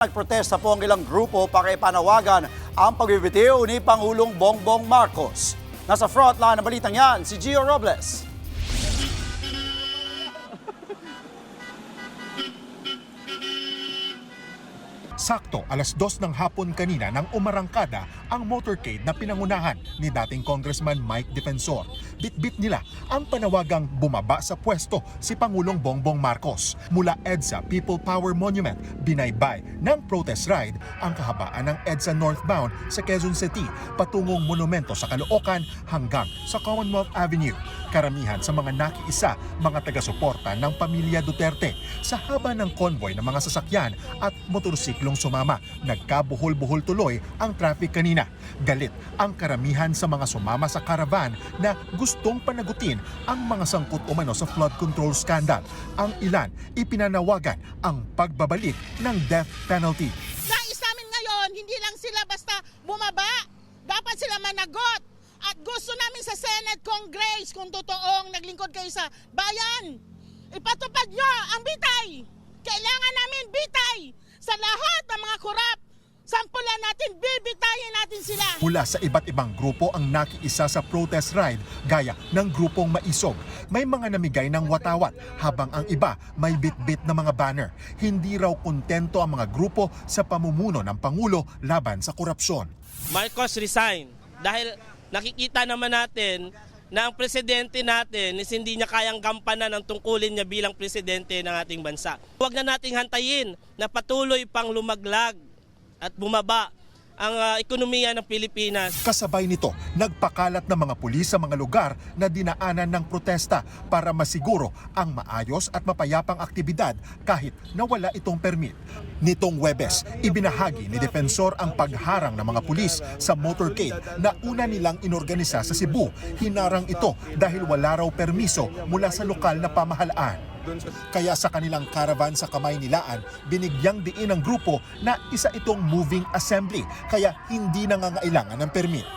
Nagprotesta po ang ilang grupo para ipanawagan ang pagbibitiw ni Pangulong Bongbong Marcos. Nasa frontline ng balitang yan, si Gio Robles. Sakto alas 2 ng hapon kanina nang umarangkada ang motorcade na pinangunahan ni dating Congressman Mike Defensor. Bitbit nila ang panawagang bumaba sa pwesto si Pangulong Bongbong Marcos. Mula EDSA People Power Monument, binaybay ng protest ride ang kahabaan ng EDSA northbound sa Quezon City patungong monumento sa Caloocan hanggang sa Commonwealth Avenue. Karamihan sa mga nakiisa, mga taga-suporta ng pamilya Duterte sa haba ng convoy ng mga sasakyan at motorsiklong sumama. Nagkabuhol-buhol tuloy ang traffic kanina. Galit ang karamihan sa mga sumama sa caravan na gustong panagutin ang mga sangkot umano sa flood control scandal. Ang ilan ipinanawagan ang pagbabalik ng death penalty. Nais namin ngayon, hindi lang sila basta bumaba, dapat sila managot. At gusto namin sa Senate Congress, kung totoong naglingkod kayo sa bayan, ipatupad nyo ang bitay. Kailangan namin bitay sa lahat ng mga korap. Sampulan natin, bibitayin natin sila. Mula sa iba't ibang grupo ang nakiisa sa protest ride gaya ng grupong Maisog. May mga namigay ng watawat habang ang iba may bit-bit na mga banner. Hindi raw kontento ang mga grupo sa pamumuno ng Pangulo laban sa korupsyon. Marcos resign dahil nakikita naman natin na ang presidente natin is hindi niya kayang gampanan ang tungkulin niya bilang presidente ng ating bansa. Huwag na nating hantayin na patuloy pang lumaglag at bumaba ang ekonomiya ng Pilipinas. Kasabay nito, nagpakalat ng mga pulis sa mga lugar na dinaanan ng protesta para masiguro ang maayos at mapayapang aktibidad kahit nawala itong permit. Nitong Huwebes, ibinahagi ni Defensor ang pagharang ng mga pulis sa motorcade na una nilang inorganisa sa Cebu. Hinarang ito dahil wala raw permiso mula sa lokal na pamahalaan. Kaya sa kanilang caravan sa Kamay-Nilaan, binigyang diin ng grupo na isa itong moving assembly, kaya hindi nangangailangan ng permit.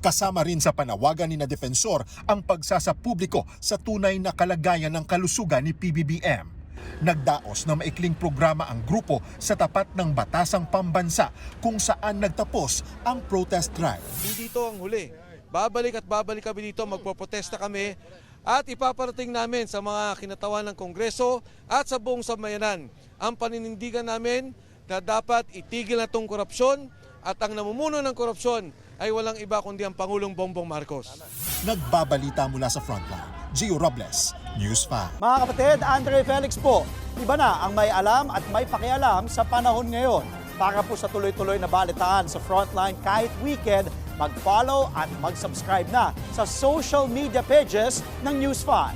Kasama rin sa panawagan ni na Defensor ang pagsasapubliko sa tunay na kalagayan ng kalusugan ni PBBM. Nagdaos na maikling programa ang grupo sa tapat ng batasang pambansa kung saan nagtapos ang protest drive. Hindi ito ang huli. Babalik at babalik kami dito, magpoprotesta kami at ipaparating namin sa mga kinatawan ng Kongreso at sa buong sambayanan ang paninindigan namin na dapat itigil na itong korupsyon at ang namumuno ng korupsyon ay walang iba kundi ang Pangulong Bongbong Marcos. Nagbabalita mula sa frontline, Gio Robles, News 5. Mga kapatid, Andre Felix po, iba na ang may alam at may pakialam sa panahon ngayon. Para po sa tuloy-tuloy na balitaan sa frontline kahit weekend, mag-follow at mag-subscribe na sa social media pages ng News 5.